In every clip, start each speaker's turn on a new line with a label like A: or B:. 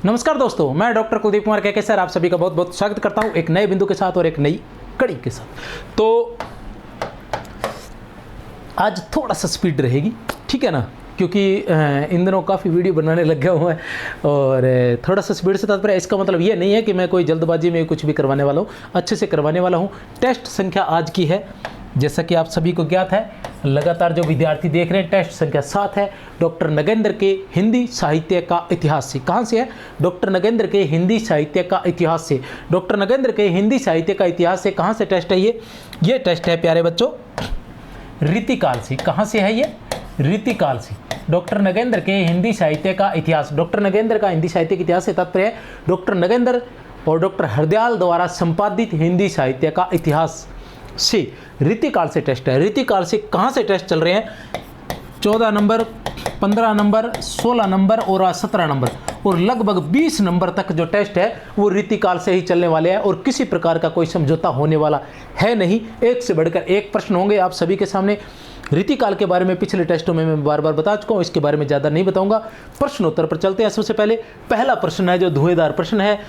A: नमस्कार दोस्तों, मैं डॉक्टर कुलदीप कुमार के सर आप सभी का बहुत बहुत स्वागत करता हूं एक नए बिंदु के साथ और एक नई कड़ी के साथ। तो आज थोड़ा सा स्पीड रहेगी, ठीक है ना, क्योंकि इन दिनों काफ़ी वीडियो बनाने लग गया हुआ है और थोड़ा सा स्पीड से तात्पर्य इसका मतलब ये नहीं है कि मैं कोई जल्दबाजी में कुछ भी करवाने वाला हूँ, अच्छे से करवाने वाला हूँ। टेस्ट संख्या आज की है, जैसा कि आप सभी को ज्ञात है, लगातार जो विद्यार्थी देख रहे हैं, टेस्ट संख्या 7 है। डॉक्टर नगेंद्र के हिंदी साहित्य का इतिहास से। कहाँ से है? डॉक्टर नगेंद्र के हिंदी साहित्य का इतिहास से। डॉक्टर नगेंद्र के हिंदी साहित्य का इतिहास से कहाँ से टेस्ट है ये टेस्ट है प्यारे बच्चों रीतिकाल से। कहाँ से है ये? रीतिकाल से। डॉक्टर नगेंद्र के हिंदी साहित्य का इतिहास। डॉक्टर नगेंद्र का हिंदी साहित्य के इतिहास से तात्पर्य है डॉक्टर नगेंद्र और डॉक्टर हरदयाल द्वारा संपादित हिंदी साहित्य का इतिहास से रीतिकाल से टेस्ट है। रीतिकाल से कहाँ से टेस्ट चल रहे हैं? 14 नंबर, 15 नंबर, 16 नंबर और 17 नंबर और लगभग 20 नंबर तक जो टेस्ट है वो रीतिकाल से ही चलने वाले हैं और किसी प्रकार का कोई समझौता होने वाला है नहीं। एक से बढ़कर एक प्रश्न होंगे आप सभी के सामने। रीतिकाल के बारे में पिछले टेस्टों में मैं बार बार बता चुका हूँ, इसके बारे में ज़्यादा नहीं बताऊंगा। प्रश्नोत्तर पर चलते हैं। सबसे पहले पहला प्रश्न है जो धुएंधार प्रश्न है,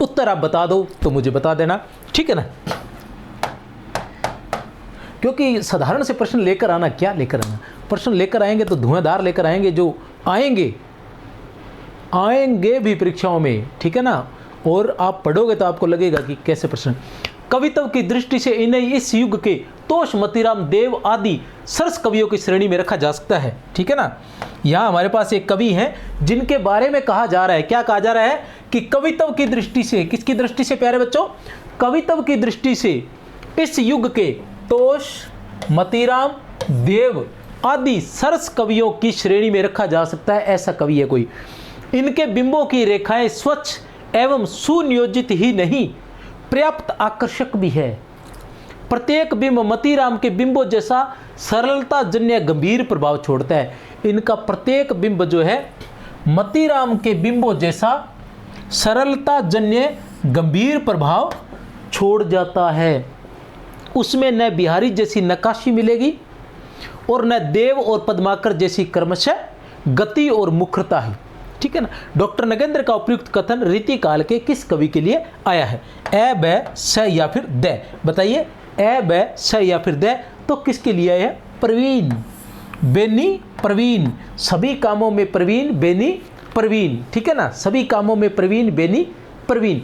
A: उत्तर आप बता दो तो मुझे बता देना, ठीक है ना, क्योंकि साधारण से प्रश्न लेकर आना, क्या लेकर आना, प्रश्न लेकर आएंगे तो धुआंधार लेकर आएंगे, जो आएंगे भी परीक्षाओं में, ठीक है ना, और आप पढ़ोगे तो आपको लगेगा कि कैसे प्रश्न। कवित्व की दृष्टि से इन्हें इस युग के तोष, मतीराम, देव आदि सरस कवियों की श्रेणी में रखा जा सकता है, ठीक है ना। यहाँ हमारे पास एक कवि हैं जिनके बारे में कहा जा रहा है, क्या कहा जा रहा है कि कवित्व की दृष्टि से, किसकी दृष्टि से प्यारे बच्चों? कवित्व की दृष्टि से इस युग के तोष, मतीराम, देव आदि सरस कवियों की श्रेणी में रखा जा सकता है। ऐसा कवि है कोई। इनके बिंबों की रेखाएं स्वच्छ एवं सुनियोजित ही नहीं, पर्याप्त आकर्षक भी है। प्रत्येक बिंब मतीराम के बिंबों जैसा सरलता जन्य गंभीर प्रभाव छोड़ता है। इनका प्रत्येक बिंब जो है मतीराम के बिंबों जैसा सरलता जन्य गंभीर प्रभाव छोड़ जाता है। उसमें न बिहारी जैसी नक्काशी मिलेगी और न देव और पद्माकर जैसी क्रमशः गति और मुखरता है, ठीक है ना। डॉक्टर नगेंद्र का उपयुक्त कथन रीतिकाल के किस कवि के लिए आया है? ए, ब, स या फिर द? बताइए, ए, ब, स या फिर द? तो किसके लिए आया है? प्रवीण, बेनी प्रवीण, सभी कामों में प्रवीण, बेनी प्रवीण, ठीक है ना, सभी कामों में प्रवीण, बेनी प्रवीण।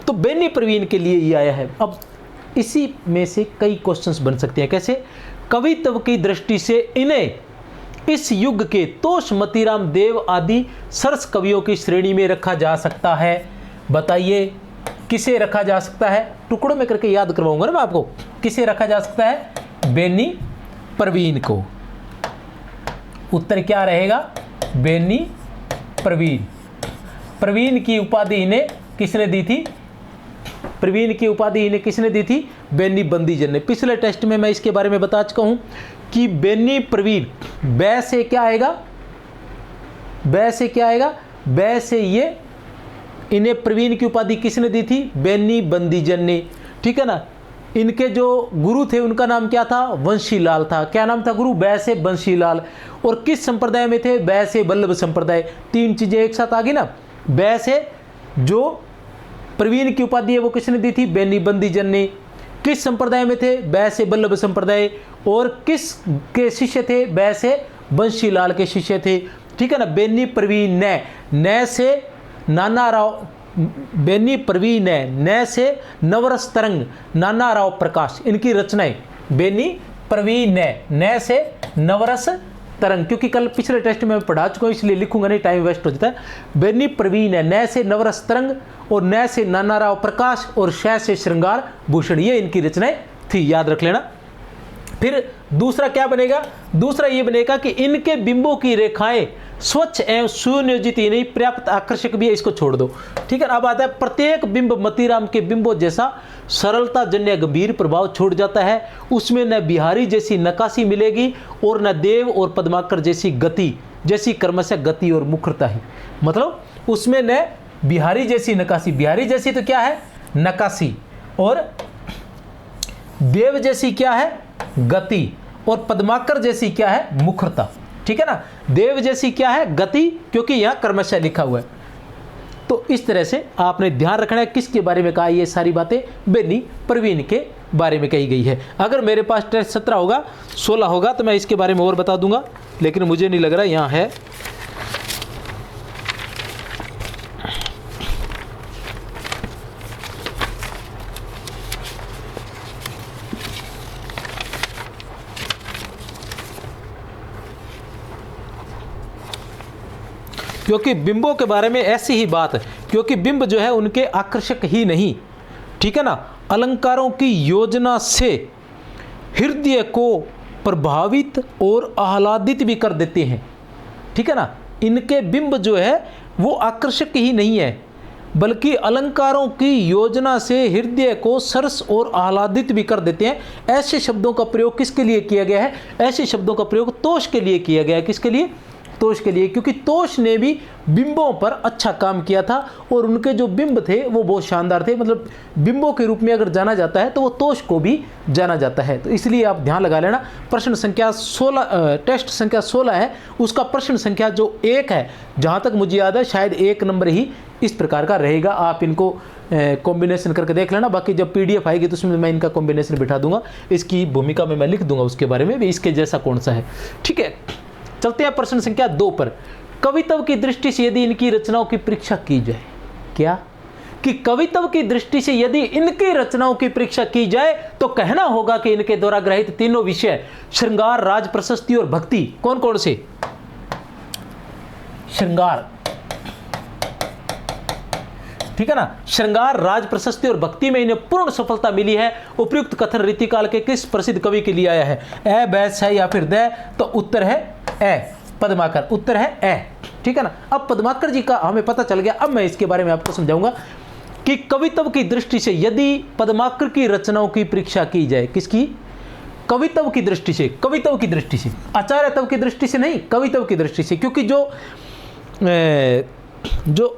A: तो बेनी प्रवीण के लिए ये आया है। अब इसी में से कई क्वेश्चंस बन सकते हैं। कैसे? कवित्व की दृष्टि से इन्हें इस युग के तोष, मतीराम, देव आदि सरस कवियों की श्रेणी में रखा जा सकता है। बताइए किसे रखा जा सकता है? टुकड़ों में करके याद करवाऊंगा ना मैं आपको। किसे रखा जा सकता है? बेनी प्रवीण को। उत्तर क्या रहेगा? बेनी प्रवीण। प्रवीण की उपाधि इन्हें किसने दी थी? प्रवीण की उपाधि इन्हें किसने दी थी? बेनी बंदीजन ने। पिछले टेस्ट में मैं इसके बारे में बता चुका हूं कि बेनी प्रवीण, बै से क्या आएगा? बै से क्या आएगा? बै से ये इन्हें प्रवीण की उपाधि किसने दी थी? बेनी बंदीजन ने, ठीक है ना। इनके जो गुरु थे उनका नाम क्या था? वंशीलाल था। क्या नाम था गुरु? बै से बंशीलाल। और किस संप्रदाय में थे? बै से वल्लभ संप्रदाय। तीन चीजें एक साथ आ गई ना। बै से जो प्रवीण की उपाधि है वो किसने दी थी? बेनी बंदीजन ने। किस संप्रदाय में थे? बै से वल्लभ संप्रदाय। और किस के शिष्य थे? बै से बंशीलाल के शिष्य थे, ठीक है ना। बेनी प्रवीण न से नाना राव, बेनी प्रवीण न से नवरस तरंग, नाना राव प्रकाश, इनकी रचनाएं। बेनी प्रवीण न से नवरस तरंग, क्योंकि कल पिछले टेस्ट में मैं पढ़ा चुका हूँ इसलिए लिखूंगा नहीं, टाइम वेस्ट हो जाता है। बेनी प्रवीण है, न से नवरस तरंग और न से नाना राव प्रकाश और श से श्रृंगार भूषण, ये इनकी रचनाएं थी, याद रख लेना। फिर दूसरा क्या बनेगा? दूसरा ये बनेगा कि इनके बिंबों की रेखाएं स्वच्छ एवं सुनियोजित ही नहीं, पर्याप्त आकर्षक भी है, इसको छोड़ दो, ठीक है। अब आता है प्रत्येक बिंब मतीराम के बिंबों जैसा सरलता जन्य गंभीर प्रभाव छोड़ जाता है। उसमें न बिहारी जैसी नक्काशी मिलेगी और न देव और पद्माकर जैसी गति, जैसी क्रमशः गति और मुखरता है। मतलब उसमें न बिहारी जैसी नक्काशी, बिहारी जैसी तो क्या है? नक्काशी, और देव जैसी क्या है? गति, और पद्माकर जैसी क्या है? मुखरता, ठीक है ना। देव जैसी क्या है? गति, क्योंकि यहां कर्मशः लिखा हुआ है, तो इस तरह से आपने ध्यान रखना है किसके बारे में कहा, ये सारी बातें बेनी प्रवीण के बारे में कही गई है। अगर मेरे पास टेस्ट 17 होगा 16 होगा तो मैं इसके बारे में और बता दूंगा, लेकिन मुझे नहीं लग रहा यहाँ है। क्योंकि बिंबों के बारे में ऐसी ही बात है, क्योंकि बिंब जो है उनके आकर्षक ही नहीं, ठीक है ना, अलंकारों की योजना से हृदय को प्रभावित और आह्लादित भी कर देते हैं, ठीक है ना। इनके बिंब जो है वो आकर्षक ही नहीं है, बल्कि अलंकारों की योजना से हृदय को सरस और आह्लादित भी कर देते हैं। ऐसे शब्दों का प्रयोग किसके लिए किया गया है? ऐसे शब्दों का प्रयोग तोष के लिए किया गया है। किसके लिए? तोष के लिए, क्योंकि तोष ने भी बिंबों पर अच्छा काम किया था और उनके जो बिंब थे वो बहुत शानदार थे। मतलब बिंबों के रूप में अगर जाना जाता है तो वो तोष को भी जाना जाता है। तो इसलिए आप ध्यान लगा लेना। प्रश्न संख्या 16, टेस्ट संख्या 16 है, उसका प्रश्न संख्या जो 1 है, जहाँ तक मुझे याद है शायद 1 नंबर ही इस प्रकार का रहेगा। आप इनको कॉम्बिनेशन करके देख लेना। बाकी जब PDF आएगी तो उसमें मैं इनका कॉम्बिनेशन बिठा दूंगा, इसकी भूमिका में मैं लिख दूंगा उसके बारे में भी, इसके जैसा कौन सा है, ठीक है। चलते हैं प्रश्न संख्या 2 पर। कवित्व की दृष्टि से यदि इनकी रचनाओं की परीक्षा की जाए, क्या कि कवित्व की दृष्टि से यदि इनकी रचनाओं की परीक्षा की जाए तो कहना होगा कि इनके द्वारा ग्रहित तीनों विषय श्रृंगार, राज, प्रशस्ति और भक्ति, कौन कौन से? श्रृंगार, ठीक है ना, श्रृंगार, राज, प्रशस्ति और भक्ति में इन्हें पूर्ण सफलता मिली है। उपयुक्त कथन रीतिकाल के किस प्रसिद्ध कवि के लिए आया है? ए, बैस है या फिर द? तो उत्तर है ए, पद्माकर। उत्तर है ए, ठीक है ना। अब पद्माकर जी का हमें पता चल गया। अब मैं इसके बारे में आपको समझाऊंगा कि कवित्व की दृष्टि से यदि पद्माकर की रचनाओं की परीक्षा की जाए, किसकी? कवित्व की दृष्टि से, कवित्व की दृष्टि से, आचार्यत्व की दृष्टि से नहीं, कवित्व की दृष्टि से। क्योंकि जो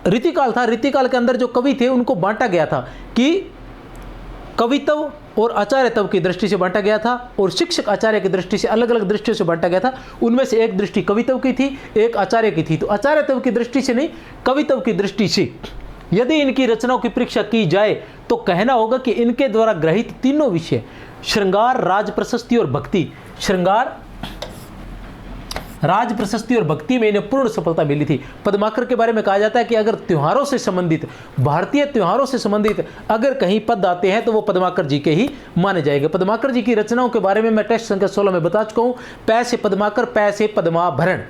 A: रीतिकाल था, रीतिकाल के अंदर जो कवि थे उनको बांटा गया था कि कवित्व और आचार्यत्व की दृष्टि से बांटा गया था और शिक्षक आचार्य की दृष्टि से अलग अलग दृष्टियों से बांटा गया था। उनमें से एक दृष्टि कवित्व की थी, एक आचार्य की थी। तो आचार्यत्व की दृष्टि से नहीं, कवित्व की दृष्टि से यदि इनकी रचनाओं की परीक्षा की जाए तो कहना होगा कि इनके द्वारा ग्रहित तीनों विषय श्रृंगार, राज, प्रशस्ति और भक्ति, श्रृंगार, राज, प्रशस्ति और भक्ति में इन्हें पूर्ण सफलता मिली थी। पद्माकर के बारे में कहा जाता है कि अगर त्योहारों से संबंधित, भारतीय त्योहारों से संबंधित अगर कहीं पद आते हैं तो वो पद्माकर जी के ही माने जाएंगे। पद्माकर जी की रचनाओं के बारे में मैं टेस्ट संख्या 16 में बता चुका हूँ। पै से पद्माकर, पै से पद्माभरण,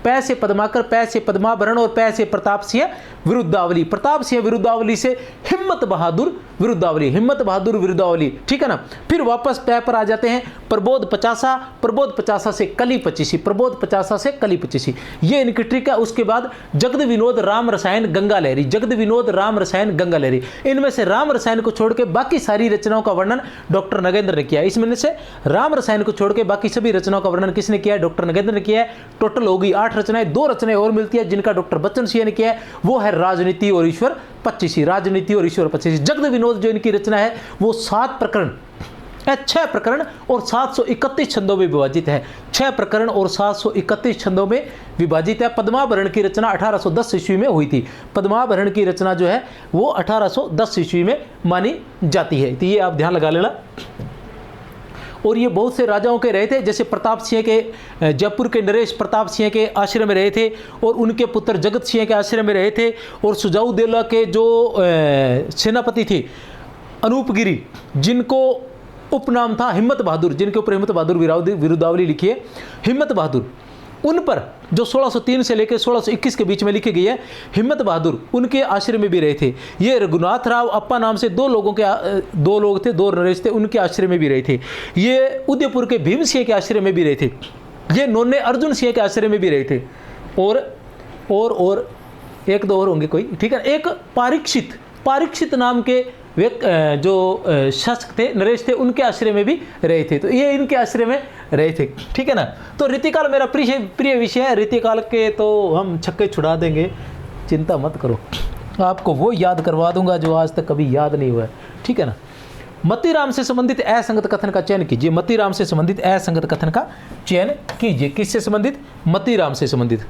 A: पै से पद्माकर, पै से पद्माभरण और पै से प्रताप सिंह विरुद्धावली। प्रताप सिंह विरुद्धावली से हिम्मत बहादुर विरुद्धावली, हिम्मत बहादुर विरुद्धावली, ठीक है ना। फिर वापस पै पर आ जाते हैं। प्रबोध 50, प्रबोध 50 से कली 25, प्रबोध 50 से कली 25, ये इनकी ट्रिक है। उसके बाद जगद विनोद, राम रसायन, गंगा लहरी, जगद विनोद, राम रसायन, गंगा लहरी। इनमें से राम रसायन को छोड़ के बाकी सारी रचनाओं का वर्णन डॉक्टर नगेंद्र ने किया है। इसमें से राम रसायन को छोड़ के बाकी सभी रचनाओं का वर्णन किसने किया है? डॉक्टर नगेंद्र ने किया है। टोटल होगी 8 रचनाएं। 2 रचनाएं और मिलती है जिनका डॉक्टर बच्चन सिंह ने किया है, वो है राजनीति और ईश्वर 25, राजनीति और ईश्वर 25। जगद विनोद जो इनकी रचना है वो 7 प्रकरण, 6 प्रकरण और 731 छंदों में विभाजित है। 6 प्रकरण और 731 छंदों में विभाजित है। पद्माभरण की रचना 1810 ईस्वी में हुई थी। पद्माभरण की रचना जो है वो 1810 ईस्वी में मानी जाती है। तो ये आप ध्यान लगा लेना। और ये बहुत से राजाओं के रहे थे, जैसे प्रताप सिंह के, जयपुर के नरेश प्रताप सिंह के आश्रय में रहे थे और उनके पुत्र जगत सिंह के आश्रय में रहे थे। और सुजाउद्दौला के जो सेनापति थे अनूपगिरी, जिनको उपनाम था हिम्मत बहादुर, जिनके ऊपर हिम्मत बहादुर विरुद्धावली लिखी है, हिम्मत बहादुर, उन पर जो 1603 से लेकर 1621 के बीच में लिखी गई है, हिम्मत बहादुर उनके आश्रय में भी रहे थे। ये रघुनाथ राव अप्पा नाम से 2 लोग थे, 2 नरेश थे, उनके आश्रय में भी रहे थे। ये उदयपुर के भीम सिंह के आश्रय में भी रहे थे। ये नोने अर्जुन सिंह के आश्रय में भी रहे थे। और 1-2 और होंगे कोई, ठीक है। एक पारीक्षित नाम के जो शासक थे, नरेश थे, उनके आश्रय में भी रहे थे। तो ये इनके आश्रय में रहे थे, ठीक है ना। तो रीतिकाल मेरा प्रिय विषय है। रीतिकाल के तो हम छक्के छुड़ा देंगे, चिंता मत करो। आपको वो याद करवा दूंगा जो आज तक कभी याद नहीं हुआ है, ठीक है ना। मतीराम से संबंधित असंगत कथन का चयन कीजिए। मतीराम से संबंधित असंगत कथन का चयन कीजिए। किससे संबंधित? मतीराम से संबंधित।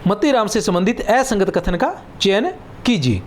A: मतीराम से संबंधित असंगत कथन का चयन कीजिए।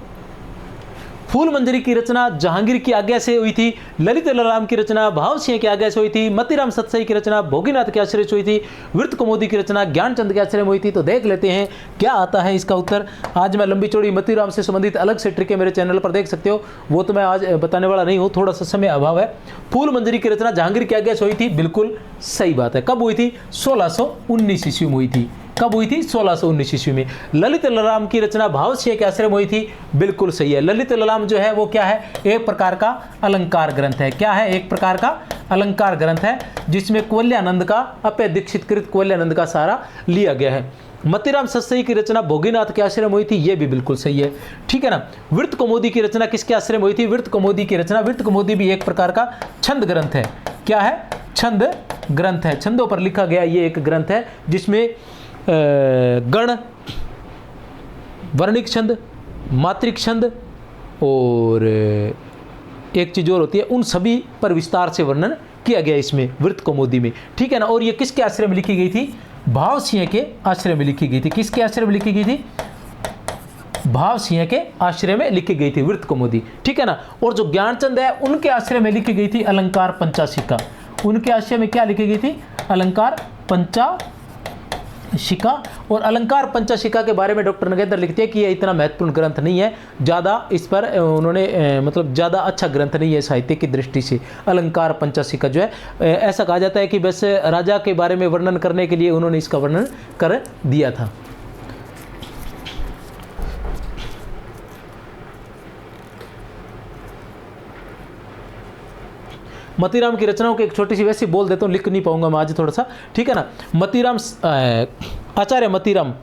A: फूल मंजरी की रचना जहांगीर की आज्ञा से हुई थी, ललित ललाम की रचना भाव सिंह की आज्ञा से हुई थी, मतीराम सतसई की रचना भोगीनाथ के आश्रय से हुई थी, वृत्त कुमुदी की रचना ज्ञानचंद के आश्रय में हुई थी। तो देख लेते हैं क्या आता है इसका उत्तर। आज मैं लंबी चौड़ी मतीराम से संबंधित अलग से ट्रिक है मेरे चैनल पर, देख सकते हो, वो तो मैं आज बताने वाला नहीं हूँ, थोड़ा सा समय अभाव है। फूल मंजरी की रचना जहांगीर की आज्ञा से हुई थी, बिल्कुल सही बात है। कब हुई थी? 1619 ईस्वी में हुई थी। कब हुई थी? 1619 ईस्वी में। ललित ललाम की रचना भाव सिंह के आश्रय में हुई थी, बिल्कुल सही है। ललित ललाम जो है वो क्या है? एक प्रकार का अलंकार ग्रंथ है। क्या है? एक प्रकार का अलंकार ग्रंथ है जिसमें कुवल्यानंद का, अपय दीक्षित कृत कुवल्यानंद का सहारा लिया गया है। मतीराम सतसई की रचना भोगीनाथ के आश्रय में हुई थी, ये भी बिल्कुल सही है, ठीक है ना। वृत्त कुमुदी की रचना किसके आश्रय में हुई थी? वृत्त कुमुदी की रचना, वृत्त कुमुदी भी एक प्रकार का छंद ग्रंथ है। क्या है? छंद ग्रंथ है, छंदों पर लिखा गया ये एक ग्रंथ है जिसमें गण, वर्णिक छंद, मात्रिक छंद और एक चीज़ और होती है, उन सभी पर विस्तार से वर्णन किया गया इसमें वृत्त कुमुदी में, ठीक है ना। और ये किसके आश्रय में लिखी गई थी? भाव सिंह के आश्रय में लिखी गई थी। किसके आश्रय में लिखी गई थी? भाव सिंह के आश्रय में लिखी गई थी वृत्त कुमुदी, ठीक है ना। और जो ज्ञानचंद है उनके आश्रय में लिखी गई थी अलंकार पंचाशिका। उनके आश्रय में क्या लिखी गई थी? अलंकार पंचाशिका। और अलंकार पंचाशिका के बारे में डॉक्टर नगेंद्र लिखते हैं कि ये इतना महत्वपूर्ण ग्रंथ नहीं है, ज़्यादा इस पर उन्होंने मतलब ज़्यादा अच्छा ग्रंथ नहीं है साहित्य की दृष्टि से। अलंकार पंचाशिका जो है, ऐसा कहा जाता है कि बस राजा के बारे में वर्णन करने के लिए उन्होंने इसका वर्णन कर दिया था। मतीराम की रचनाओं की एक छोटी सी वैसे बोल देता हूँ, लिख नहीं पाऊंगा मैं आज थोड़ा सा, ठीक है ना। मतीराम, आचार्य मतीराम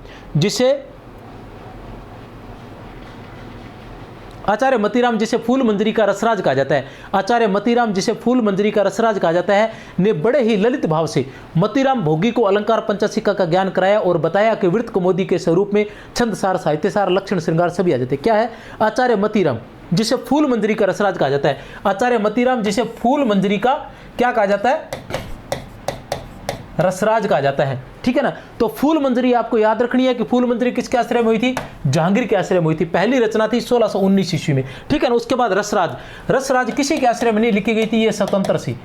A: जिसे फूल मंजरी का रसराज कहा जाता है, आचार्य मतीराम जिसे फूल मंजरी का रसराज कहा जाता है, ने बड़े ही ललित भाव से मतीराम भोगी को अलंकार पंचाशिका का ज्ञान कराया और बताया कि वृत्त कुमुदी के स्वरूप में छंदसार, साहित्यसार, लक्षण, श्रृंगार सभी आ जाते हैं। क्या है? आचार्य मतीराम जिसे फूल मंजरी का रसराज कहा जाता है, आचार्य मतीराम जिसे फूल मंजरी का क्या कहा जाता है? रसराज कहा जाता है, ठीक है ना। तो फूल मंजरी आपको याद रखनी है कि फूल मंजरी किसके आश्रय में हुई थी? जहांगीर के आश्रय में हुई थी। पहली रचना थी 1619 ईस्वी में, ठीक है ना। उसके बाद रसराज, रसराज किसी के आश्रय में नहीं लिखी गई थी, ये स्वतंत्र सी,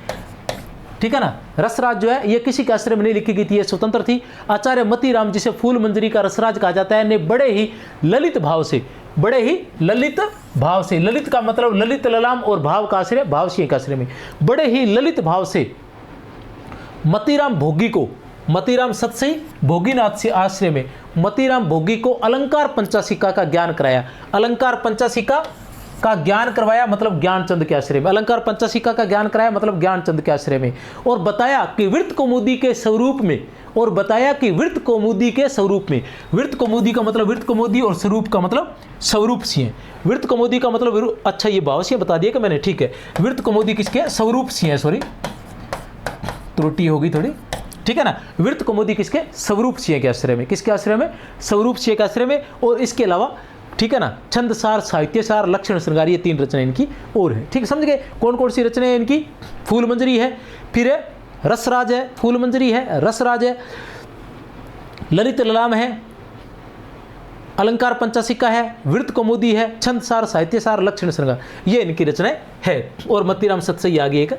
A: ठीक है ना। रसराज जो है ये किसी के आश्रय में नहीं लिखी गई थी, ये स्वतंत्र थी। आचार्य मतीराम जिसे फूल मंजरी का रसराज कहा जाता है, ने बड़े ही ललित भाव से, बड़े ही ललित भाव से, ललित का मतलब ललित ललाम और भाव का आश्रय भाव सिंह का आश्रय में, बड़े ही ललित भाव से मतीराम भोगी को, मतीराम सतसई भोगीनाथ से आश्रय में मतीराम भोगी को अलंकार पंचाशिका का ज्ञान कराया। अलंकार पंचाशिका का ज्ञान करवाया मतलब ज्ञानचंद के आश्रय में। अलंकार पंचाशिका का ज्ञान कराया मतलब ज्ञानचंद के आश्रय में। और बताया कि वृत्त कुमुदी के स्वरूप में, और बताया कि वृत्त कुमुदी के स्वरूप में, वृत्त कुमुदी का मतलब वृत्त कुमुदी और स्वरूप का मतलब स्वरूप सिंह। वृत्त कुमुदी का मतलब, अच्छा ये भाव सिंह बता दिया कि मैंने, ठीक है। वृत्त कुमुदी किसके? स्वरूप सिंह, सॉरी त्रुटि होगी थोड़ी, ठीक है ना। वृत्त कुमुदी किसके? स्वरूप सिंह के आश्रय में। किसके आश्रय में? स्वरूप सिंह के आश्रय में। और इसके अलावा, ठीक है ना, छंदसार, साहित्यसार, लक्षण, श्रृंगार, ये 3 रचनाएं इनकी और है, ठीक है। समझ गए कौन कौन सी रचनाएं इनकी? फूल मंजरी है, फिर रसराज है, फूल मंजरी है, रसराज है, ललित ललाम है, अलंकार पंचाशिका है, वृत्त कुमुदी है, छंदसार, साहित्यसार, लक्षण, श्रृंगार, ये इनकी रचनाएं है। और मतीराम सतसई आगे एक।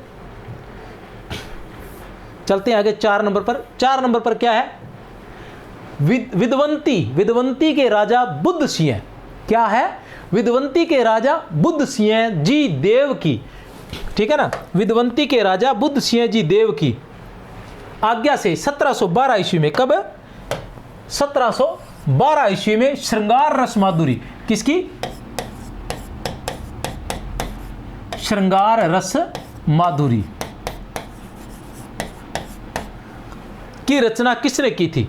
A: चलते हैं आगे 4 नंबर पर। 4 नंबर पर क्या है? विद्वंती, विद्वंती के राजा बुद्ध सिंह। क्या है? विद्वंती के राजा बुद्ध सिंह जी देव की, ठीक है ना, विद्वंती के राजा बुद्ध सिंह जी देव की आज्ञा से 1712 ईस्वी में, कब? 1712 ईस्वी में श्रृंगार रस माधुरी, किसकी? श्रृंगार रस माधुरी की रचना किसने की थी?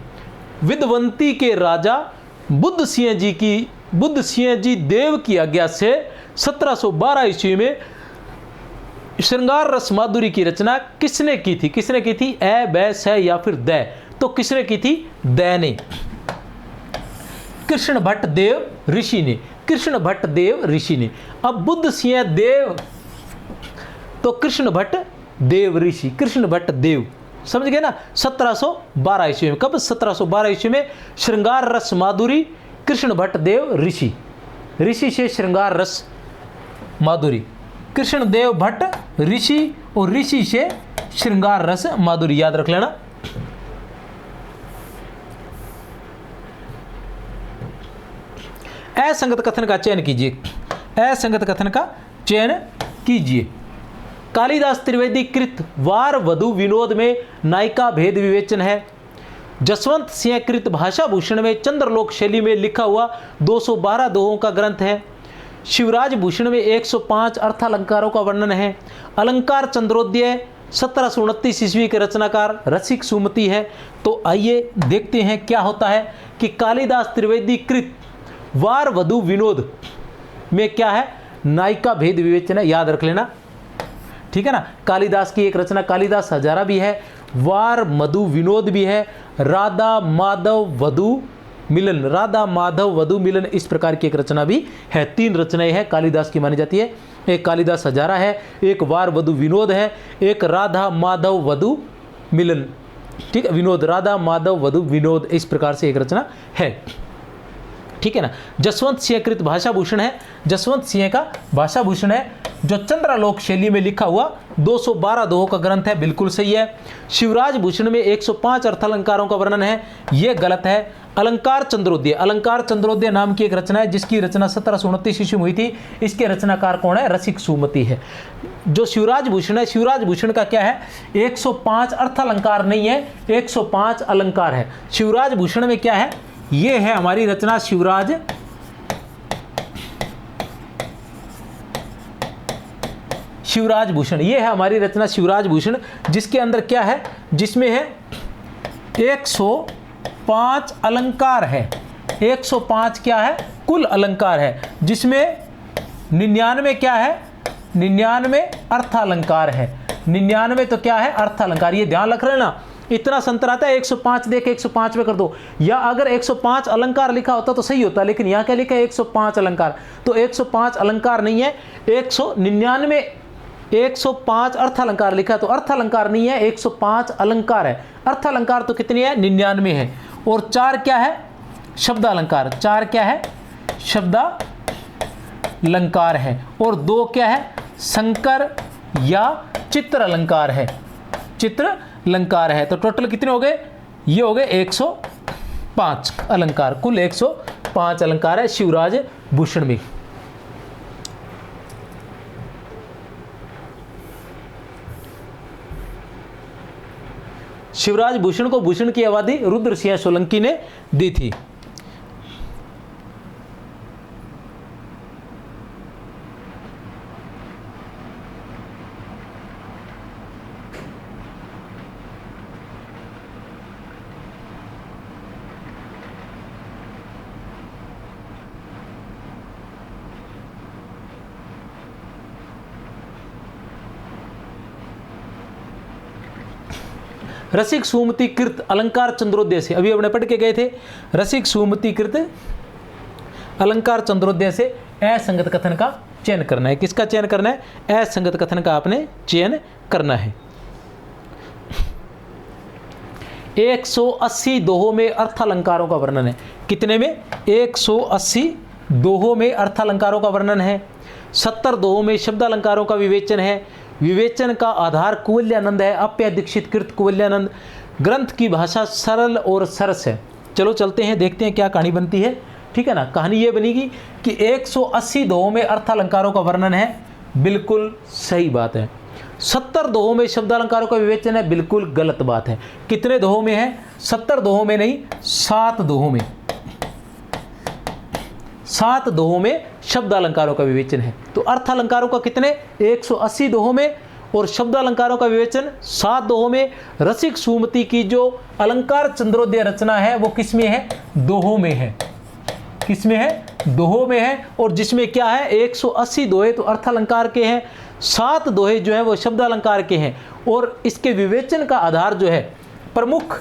A: विद्वंती के राजा बुद्ध सिंह जी की, बुद्ध सिंह जी देव की आज्ञा से 1712 ईस्वी में श्रृंगार रस माधुरी की रचना किसने की थी? किसने की थी? ए, बै, स या फिर द? तो किसने की थी? द ने। कृष्ण भट्ट देव ऋषि ने, कृष्ण भट्ट देव ऋषि ने। अब बुद्ध सिंह देव तो कृष्ण भट्ट देव ऋषि, कृष्ण भट्ट देव, समझ गए ना। 1712 ईस्वी में, कब? 1712 ईस्वी में श्रृंगार रस माधुरी, कृष्ण भट्ट देव ऋषि, ऋषि से श्रृंगार रस माधुरी, कृष्ण देव भट्ट ऋषि, और ऋषि से श्रृंगार रस माधुरी, याद रख लेना। असंगत कथन का चयन कीजिए, असंगत कथन का चयन कीजिए। कालिदास त्रिवेदी कृत वार वधु विनोद में नायिका भेद विवेचन है। जसवंत सिंह कृत भाषा भूषण में चंद्रलोक शैली में लिखा हुआ 212 दोहों का ग्रंथ है। शिवराज भूषण में 105 अर्थालंकारों का वर्णन है। अलंकार चंद्रोदय 1729 ईस्वी के रचनाकार रसिक सुमति है। तो आइए देखते हैं क्या होता है कि कालिदास त्रिवेदी कृत वार वधु विनोद में क्या है, नायिका भेद विवेचन है, याद रख लेना, ठीक है ना। कालिदास की एक रचना कालिदास हजारा भी है, वार मधु विनोद भी है, राधा माधव वधु मिलन, राधा माधव वधु मिलन, इस प्रकार की एक रचना भी है। 3 रचनाएं हैं कालिदास की मानी जाती है। एक कालिदास हजारा है, एक वार वधु विनोद है, एक राधा माधव वधु मिलन, ठीक है, विनोद, राधा माधव वधु विनोद, इस प्रकार से एक रचना है, ठीक है ना। जसवंत सिंह कृत भाषा भूषण है, जसवंत सिंह का भाषा भूषण है जो चंद्रालोक शैली में लिखा हुआ 212 दोहों का ग्रंथ है, बिल्कुल सही है। शिवराज भूषण में 105 अर्थालंकारों का वर्णन है, यह गलत है। अलंकार चंद्रोदय, अलंकार चंद्रोदय नाम की एक रचना है जिसकी रचना 1729 ईस्वी में हुई थी। इसके रचनाकार कौन है? रसिक सुमति है। जो शिवराज भूषण है, शिवराज भूषण का क्या है? 105 अर्थालंकार नहीं है, 105 अलंकार है। शिवराज भूषण में क्या है? ये है हमारी रचना शिवराज भूषण, ये है हमारी रचना शिवराज भूषण, जिसके अंदर क्या है? जिसमें है 105 अलंकार है। 105 क्या है? कुल अलंकार है, जिसमें 99 क्या है? 99 अर्थालंकार है। 99 तो क्या है? अर्थालंकार। ये ध्यान रख रहे ना, इतना संतर आता है 105 देख 105 में कर दो, या अगर 105 अलंकार लिखा होता तो सही होता, लेकिन यहाँ क्या लिखा है? 105 अलंकार। तो 105 अलंकार नहीं है, 199 105 अर्थालंकार लिखा, तो अर्थालंकार नहीं है, 105 अलंकार है। अर्थालंकार तो कितनी है? 99 है। और 4 क्या है? शब्दालंकार। 4 क्या है? शब्दालंकार है। और 2 क्या है? संकर या चित्र अलंकार है, चित्र अलंकार है। तो टोटल कितने हो गए? ये हो गए 105 अलंकार, कुल 105 अलंकार है शिवराज भूषण में। शिवराज भूषण को भूषण की उपाधि रुद्र सिंह सोलंकी ने दी थी। रसिक सुमति कृत अलंकार चंद्रोदय से, अभी अपने पढ़ के गए थे, रसिक सुमति कृत अलंकार चंद्रोदय से असंगत कथन का चयन करना है। किसका चयन करना है? असंगत कथन का आपने चयन करना है। 180 दोहों में अर्थालंकारों का वर्णन है। कितने में? 180 दोहों में अर्थालंकारों का वर्णन है। 70 दोहों में शब्दालंकारों का विवेचन है। विवेचन का आधार कुवल्यानंद है, अप्य दीक्षित कृत कुवल्यानंद। ग्रंथ की भाषा सरल और सरस है। चलो चलते हैं, देखते हैं क्या कहानी बनती है, ठीक है ना। कहानी ये बनेगी कि 180 दोहों में अर्थालंकारों का वर्णन है, बिल्कुल सही बात है। 70 दोहों में शब्दालंकारों का विवेचन है, बिल्कुल गलत बात है। कितने दोहों में है? 70 दोहों में नहीं, 7 दोहों में। 7 दोहों में शब्दालंकारों का विवेचन है। तो अर्थालंकारों का कितने? 180 दोहों में, और शब्दालंकारों का विवेचन 7 दोहों में। रसिक सुमति की जो अलंकार चंद्रोदय रचना है वो किस में है? दोहों में है। किस में है? दोहों में है। और जिसमें क्या है? 180 दोहे तो अर्थालंकार के हैं, 7 दोहे जो है वो शब्दालंकार के हैं। और इसके विवेचन का आधार जो है प्रमुख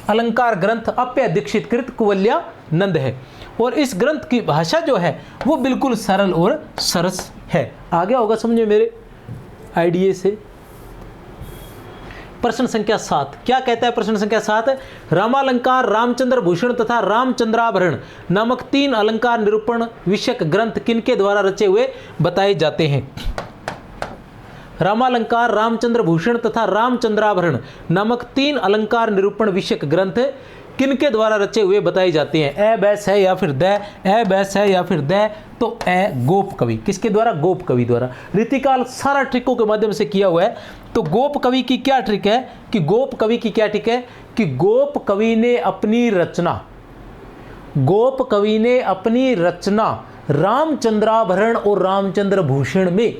A: अलंकार ग्रंथ अप्य दीक्षित कृत कुवल्यानंद है। और इस ग्रंथ की भाषा जो है वो बिल्कुल सरल और सरस है। आ गया होगा समझे मेरे आइडिया से। प्रश्न संख्या 7 क्या कहता है? प्रश्न संख्या 7, रामालंकार, रामचंद्र भूषण तथा रामचंद्राभरण नामक 3 अलंकार निरूपण विषयक ग्रंथ किनके द्वारा रचे हुए बताए जाते हैं? रामालंकार, रामचंद्र भूषण तथा रामचंद्राभरण नामक 3 अलंकार निरूपण विषयक ग्रंथ किनके द्वारा रचे हुए बताए जाते हैं? ए बैस है या फिर द, ए बैस है या फिर द, तो ए गोप कवि। किसके द्वारा? गोप कवि द्वारा। रीतिकाल सारा ट्रिकों के माध्यम से किया हुआ है। तो गोप कवि की क्या ट्रिक है कि गोप कवि की क्या ट्रिक है कि गोप कवि ने अपनी रचना, गोप कवि ने अपनी रचना रामचंद्राभरण और रामचंद्र भूषण में,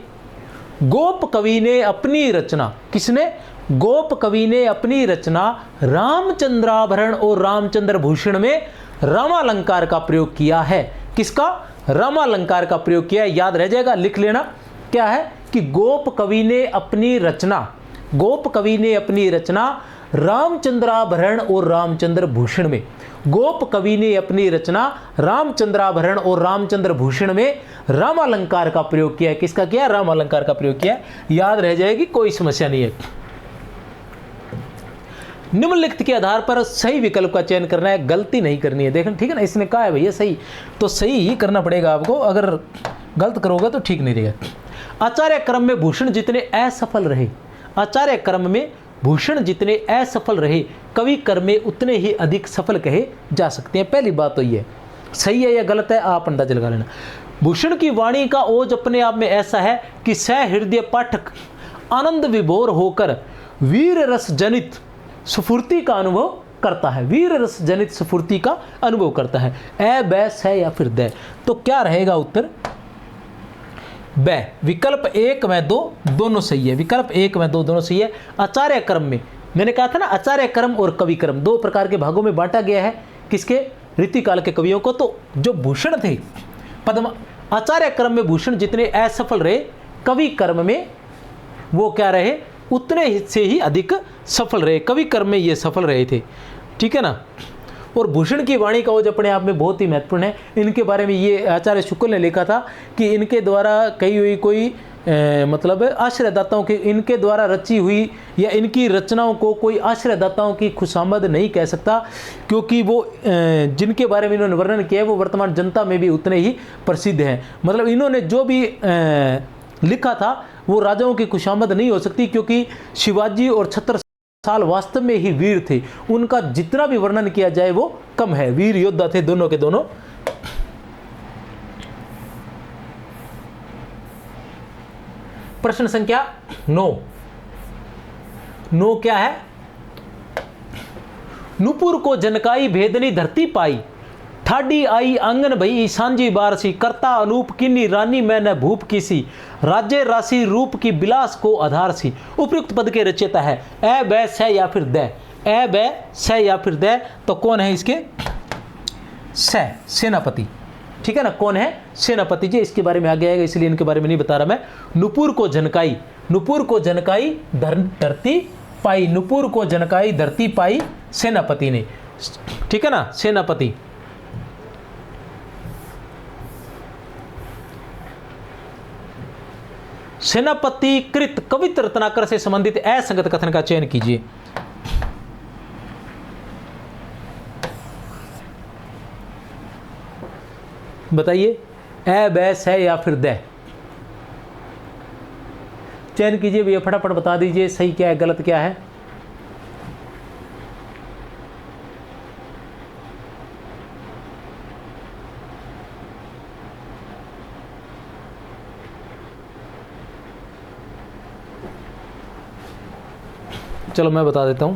A: गोप कवि ने अपनी रचना, किसने? गोप कवि ने अपनी रचना रामचंद्राभरण और रामचंद्र भूषण में रामालंकार का प्रयोग किया है। किसका? रामालंकार का प्रयोग किया है। याद रह जाएगा, लिख लेना। क्या है कि गोप कवि ने अपनी रचना, गोप कवि ने अपनी रचना रामचंद्राभरण और रामचंद्र भूषण में, गोप कवि ने अपनी रचना रामचंद्राभरण और रामचंद्र भूषण में रामालंकार का प्रयोग किया है। किसका किया? रामालंकार का प्रयोग किया है। याद रह जाएगी, कोई समस्या नहीं है। निम्नलिखित के आधार पर सही विकल्प का चयन करना है, गलती नहीं करनी है। देखें, ठीक है ना, इसने कहा है भैया सही, तो सही ही करना पड़ेगा आपको। अगर गलत करोगे तो ठीक नहीं रहेगा। आचार्य क्रम में भूषण जितने असफल रहे, आचार्य क्रम में भूषण जितने असफल रहे, कवि कर्म में उतने ही अधिक सफल कहे जा सकते हैं। पहली बात तो ये सही है या गलत है, आप अंदाजा लगा लेना। भूषण की वाणी का ओज अपने आप में ऐसा है कि सहृदय पाठक आनंद विभोर होकर वीर रस जनित स्फूर्ति का अनुभव करता है, वीर रस जनित स्फूर्ति का अनुभव करता है। ए बैस है या फिर द, तो क्या रहेगा उत्तर? ब। विकल्प 1 व 2 दोनों सही है। विकल्प 1 व 2 दोनों सही है। आचार्य क्रम में, मैंने कहा था ना, आचार्य क्रम और कवि क्रम 2 प्रकार के भागों में बांटा गया है। किसके? रीतिकाल के कवियों को। तो जो भूषण थे पद्म, आचार्य क्रम में भूषण जितने असफल रहे, कवि कर्म में वो क्या रहे? उतने से ही अधिक सफल रहे। कवि कर्म में ये सफल रहे थे, ठीक है ना। और भूषण की वाणी का ओज अपने आप में बहुत ही महत्वपूर्ण है। इनके बारे में ये आचार्य शुक्ल ने लिखा था कि इनके द्वारा कही हुई कोई मतलब आश्रयदाताओं की, इनके द्वारा रची हुई या इनकी रचनाओं को कोई आश्रयदाताओं की खुशामद नहीं कह सकता, क्योंकि वो जिनके बारे में इन्होंने वर्णन किया है वो वर्तमान जनता में भी उतने ही प्रसिद्ध हैं। मतलब इन्होंने जो भी लिखा था वो राजाओं की खुशामद नहीं हो सकती, क्योंकि शिवाजी और छत्रसाल वास्तव में ही वीर थे। उनका जितना भी वर्णन किया जाए वो कम है। वीर योद्धा थे दोनों के दोनों। प्रश्न संख्या 9 क्या है? नुपुर को जनकाई भेदनी धरती पाई, ठाडी आई आंगन भई सांझी बारसी, करता अनूप किन्नी रानी मैं न भूप किसी, राज्य राशि रूप की बिलास को आधार सी। उपयुक्त पद के रचयिता है ए बै से या फिर द, ए बै से या फिर द, तो कौन है इसके? से, सेनापति, ठीक है ना। कौन है? सेनापति जी। इसके बारे में आगे आएगा, इसलिए इनके बारे में नहीं बता रहा मैं। नुपुर को जनकाई, नुपुर को जनकाई धरती पाई, नुपुर को जनकाई धरती पाई सेनापति ने, ठीक है ना, सेनापति। सेनापति कृत कवित रत्नाकर से संबंधित असंगत कथन का चयन कीजिए। बताइए, ए बैस है या फिर द? चयन कीजिए भैया, फटाफट बता दीजिए सही क्या है, गलत क्या है। चलो मैं बता देता हूं।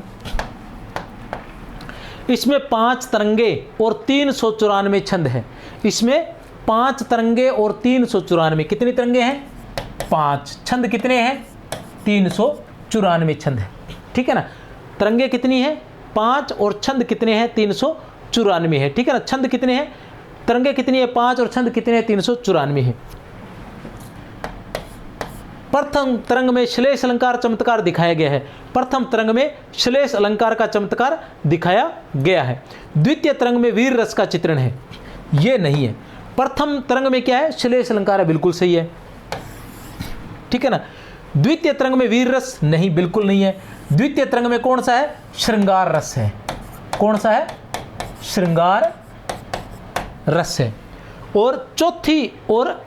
A: इसमें 5 तरंगे और 394 छंद है। इसमें 5 तरंगे और 394, कितनी तरंगे हैं? 5। छंद कितने हैं? 394 छंद है, ठीक है ना। तरंगे कितनी है? 5 और छंद कितने हैं? 394 है, ठीक है ना। छंद कितने हैं? तरंगे कितनी है? 5 और छंद कितने हैं? 394 है। प्रथम तरंग में श्लेष अलंकार चमत्कार दिखाया गया है। प्रथम तरंग में श्लेष अलंकार का चमत्कार दिखाया गया है। द्वितीय तरंग में वीर रस का चित्रण है, ये नहीं है। प्रथम तरंग में क्या है? श्लेष अलंकार है, बिल्कुल सही है, ठीक है ना। द्वितीय तरंग में वीर रस नहीं, बिल्कुल नहीं है। द्वितीय तरंग में कौन सा है? श्रृंगार रस है। कौन सा है? श्रृंगार रस है। और चौथी और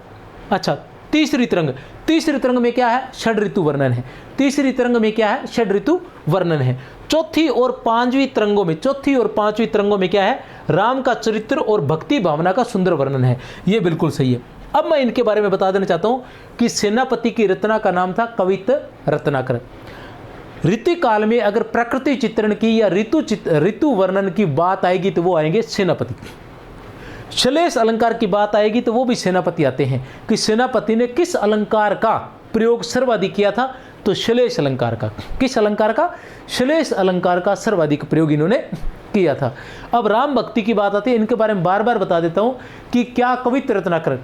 A: अच्छा तीसरी तरंग में क्या है? षड ऋतु वर्णन है। तीसरी तरंग में क्या है? षड ऋतु वर्णन है। चौथी और पांचवी तरंगों में क्या है? राम का चरित्र और भक्ति भावना का सुंदर वर्णन है। ये बिल्कुल सही है। अब मैं इनके बारे में बता देना चाहता हूं कि सेनापति की रचना का नाम था कवित रत्नाकर। ऋतु काल में अगर प्रकृति चित्रण की या ऋतु वर्णन की बात आएगी तो वो आएंगे सेनापति। श्लेष अलंकार की बात आएगी तो वो भी सेनापति आते हैं कि सेनापति ने किस अलंकार का प्रयोग सर्वाधिक किया था, तो श्लेष अलंकार का। किस अलंकार का? श्लेष अलंकार का सर्वाधिक प्रयोग इन्होंने किया था। अब राम भक्ति की बात आती है, इनके बारे में बार बार बता देता हूं कि क्या कवित रत्नाकर,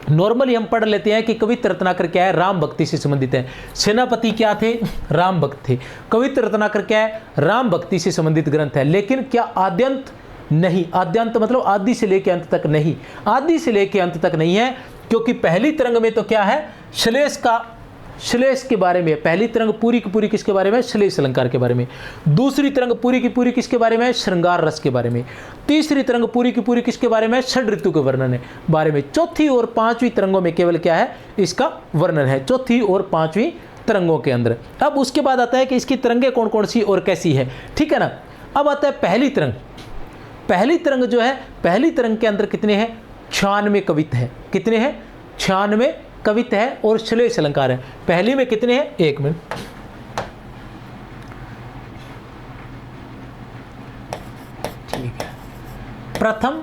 A: नॉर्मली हम पढ़ लेते हैं कि कवित रत्नाकर क्या है? राम भक्ति से संबंधित है। सेनापति क्या थे? राम भक्त थे। कवित रत्नाकर क्या है? राम भक्ति से संबंधित ग्रंथ है। लेकिन क्या आद्यंत? नहीं। आद्यंत मतलब आदि से लेकर अंत तक नहीं, आदि से लेकर अंत तक नहीं है, क्योंकि पहली तरंग में तो क्या है? श्लेष के बारे में। पहली तरंग पूरी की पूरी किसके बारे में? श्लेष अलंकार के बारे में। दूसरी तरंग पूरी की पूरी किसके बारे में? श्रृंगार रस के बारे में। तीसरी तरंग पूरी की पूरी किसके बारे में? षड ऋतु के वर्णन बारे में। चौथी और पांचवी तरंगों में केवल क्या है? इसका वर्णन है, चौथी और पांचवी तरंगों के अंदर। अब उसके बाद आता है कि इसकी तरंगें कौन कौन सी और कैसी है, ठीक है ना। अब आता है पहली तरंग। पहली तरंग जो है, पहली तरंग के अंदर कितने हैं? 96 कवित है। कितने हैं? 96 कवित है और श्लेष अलंकार है। पहली में कितने हैं? 1 मिनट। ठीक है, प्रथम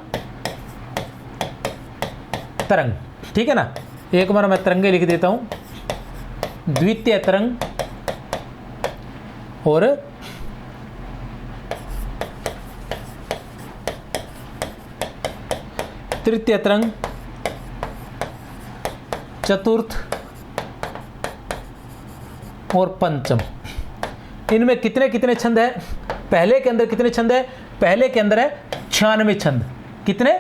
A: तरंग, ठीक है ना। एक बार मैं तरंगे लिख देता हूं। द्वितीय तरंग और तृतीय तरंग, चतुर्थ और पंचम। इनमें कितने कितने छंद है? पहले के अंदर कितने छंद है? पहले के अंदर है 96 छंद। कितने?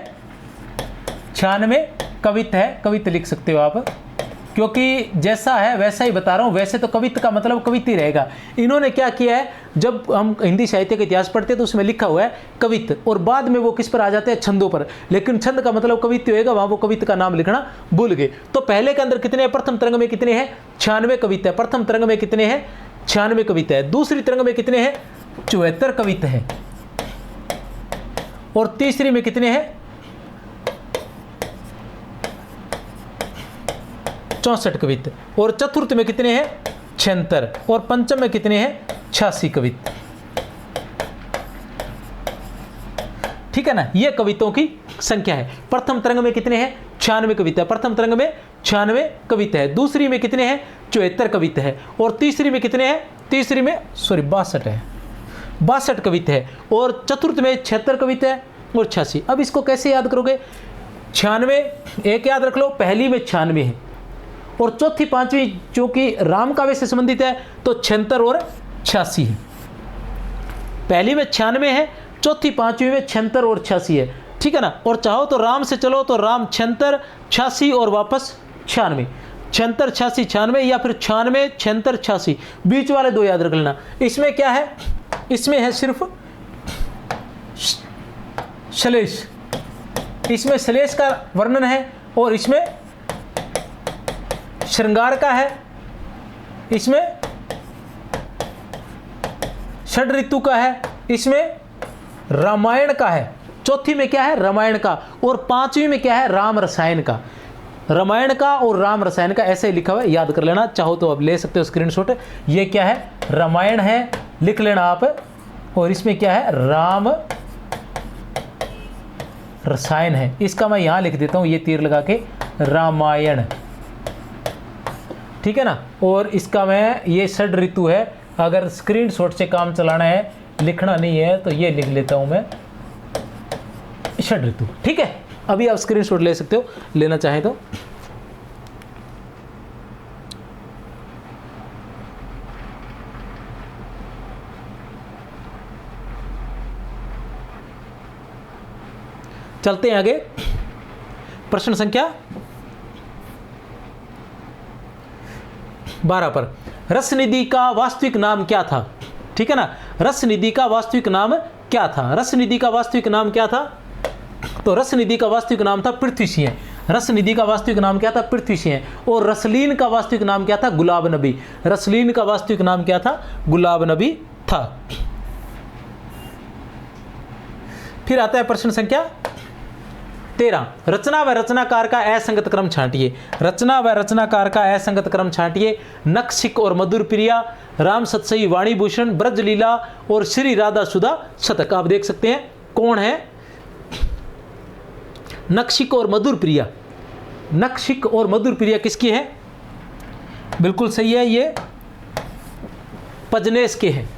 A: 96 कवित है। कवित लिख सकते हो आप, क्योंकि जैसा है वैसा ही बता रहा हूं। वैसे तो कवित का मतलब कवित ही रहेगा। इन्होंने क्या किया है, जब हम हिंदी साहित्य का इतिहास पढ़ते हैं तो उसमें लिखा हुआ है कवित, और बाद में वो किस पर आ जाते हैं? छंदों पर। लेकिन छंद का मतलब कवित होएगा, वहां वो कवित का नाम लिखना भूल गए। तो पहले के अंदर कितने हैं? प्रथम तरंग में कितने हैं? 96 कवित है। प्रथम तरंग में कितने हैं? 96 कवित है। दूसरी तरंग में कितने हैं? 74 कवित है। और तीसरी में कितने हैं? 64 कवित। और चतुर्थ में कितने हैं? 76। और पंचम में कितने हैं? 86 कवित। ठीक है ना। ये कवितों की संख्या है। प्रथम तरंग में कितने हैं? 96 कविता है। प्रथम तरंग में 96 कविता है। दूसरी में कितने हैं? 74 कविता है। और तीसरी में कितने हैं? तीसरी में 62 है, 62 कविता है। और चतुर्थ में 76 कविता है और 86। अब इसको कैसे याद करोगे? 96 एक याद रख लो, पहली में 96 है, और चौथी पांचवी जो कि राम काव्य से संबंधित है तो 76 और 86 है। पहली में 96 है, चौथी पांचवी में 76 और 86 है, ठीक है ना। और चाहो तो राम से चलो तो राम 76 86 और वापस 96, 76 86 96, या फिर 96 76 86, बीच वाले दो याद रख लेना। इसमें क्या है? इसमें है सिर्फ श्लेष, इसमें श्लेष का वर्णन है, और इसमें श्रृंगार का है, इसमें षड ऋतु का है, इसमें रामायण का है, चौथी में क्या है? रामायण का, और पांचवी में क्या है? राम रसायन का। रामायण का और राम रसायन का ऐसे ही लिखा हुआ है, याद कर लेना। चाहो तो अब ले सकते हो स्क्रीनशॉट। ये क्या है? रामायण है, लिख लेना आप। और इसमें क्या है? राम रसायन है। इसका मैं यहां लिख देता हूं, ये तीर लगा के, रामायण, ठीक है ना। और इसका मैं, ये षड ऋतु है। अगर स्क्रीनशॉट से काम चलाना है, लिखना नहीं है, तो ये लिख लेता हूं मैं, षड ऋतु, ठीक है। अभी आप स्क्रीनशॉट ले सकते हो, लेना चाहे तो। चलते हैं आगे। प्रश्न संख्या 12 पर रसनिधि का वास्तविक नाम क्या था? ठीक है ना, रसनिधि का वास्तविक नाम क्या था? रसनिधि का वास्तविक नाम क्या था? तो रसनिधि का वास्तविक नाम था पृथ्वी सिंह। रसनिधि का वास्तविक नाम क्या था? पृथ्वी सिंह। और रसलीन का वास्तविक नाम क्या था? गुलाब नबी। रसलीन का वास्तविक नाम क्या था? गुलाब नबी था। फिर आता है प्रश्न संख्या 13, रचना व रचनाकार का असंगत क्रम छांटिए। रचना व रचनाकार का असंगत क्रम छांटिए। नखशिक और मधुर प्रिया, राम सतसई, वाणी भूषण, ब्रजलीला और श्री राधा सुधा शतक। आप देख सकते हैं कौन है? नखशिक और मधुर प्रिया। नखशिक और मधुर प्रिया किसकी है? बिल्कुल सही है, ये पजनेश के हैं।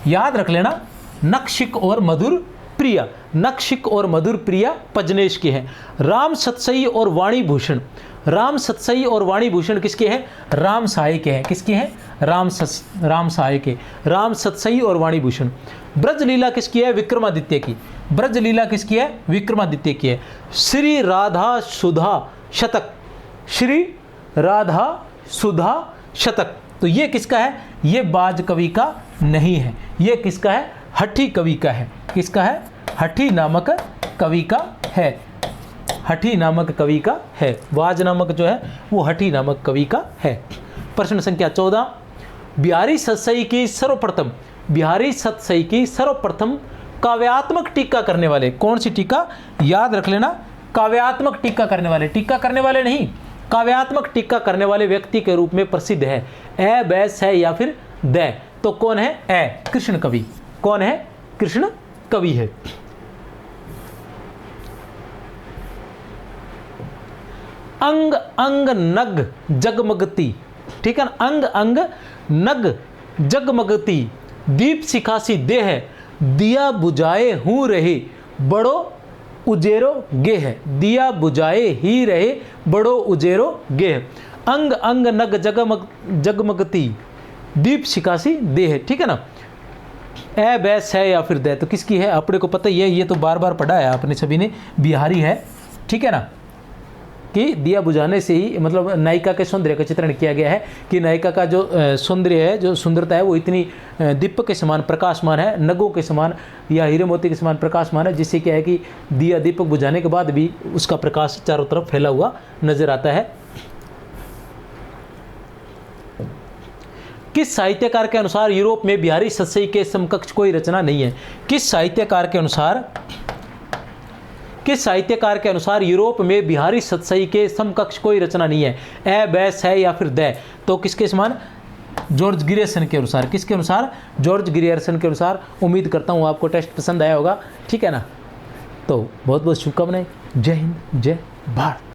A: याद रख लेना, नखशिक और मधुर प्रिया। नखशिक और मधुर प्रिया पजनेश के हैं। राम सतसई और वाणी भूषण, राम सतसई और वाणी भूषण किसके हैं? राम सहाय के हैं। किसके हैं? राम सहाय के। राम सतसई और वाणी भूषण। ब्रजलीला किसकी है? विक्रमादित्य की। ब्रजलीला किसकी है? विक्रमादित्य की है। श्री राधा सुधा शतक, श्री राधा सुधा शतक, तो ये किसका है? ये बाज कवि का नहीं है, ये किसका है? हठी कवि का है। किसका है? हठी नामक कवि का है। हठी नामक कवि का है। बाज नामक जो है वो हठी नामक कवि का है। प्रश्न संख्या 14, बिहारी सतसई की सर्वप्रथम, बिहारी सतसई की सर्वप्रथम काव्यात्मक टीका करने वाले, कौन सी टीका? याद रख लेना, काव्यात्मक टीका करने वाले, टीका करने वाले नहीं, काव्यात्मक टीका करने वाले व्यक्ति के रूप में प्रसिद्ध है। ए, बै, से या फिर द, तो कौन है? ए, कृष्ण कवि। कौन है? कृष्ण कवि है। अंग अंग नग जगमगती, ठीक है ना, अंग अंग नग जगमगती, दीप सिखासी देह, दिया बुझाए हूँ रहे बड़ो उजेरो गेह। दिया बुझाए ही रहे बड़ो उजेरो गेह। अंग अंग नग जगमगती, दीप सिखासी देह, ठीक है ना। ए, बैस है या फिर दे, तो किसकी है? अपने को पता ही है, ये तो बार बार पढ़ा है आपने सभी ने, बिहारी है, ठीक है ना, कि दिया बुझाने से ही मतलब नायिका के सौंदर्य का चित्रण किया गया है कि नायिका का जो सौंदर्य है, जो सुंदरता है वो इतनी दीपक के समान प्रकाशमान है, नगों के समान या हीरे मोती के समान प्रकाशमान है, जिससे क्या है कि दिया दीपक बुझाने के बाद भी उसका प्रकाश चारों तरफ फैला हुआ नजर आता है। किस साहित्यकार के अनुसार यूरोप में बिहारी सतसई के समकक्ष कोई रचना नहीं है? किस साहित्यकार के अनुसार, किस साहित्यकार के अनुसार यूरोप में बिहारी सतसई के समकक्ष कोई रचना नहीं है? ए, बैस है या फिर द, तो किसके समान? जॉर्ज गिरियर्सन के अनुसार। किसके अनुसार? जॉर्ज गिरियर्सन के अनुसार। उम्मीद करता हूँ आपको टेस्ट पसंद आया होगा, ठीक है ना। तो बहुत बहुत शुभकामनाएं। जय हिंद, जय भारत।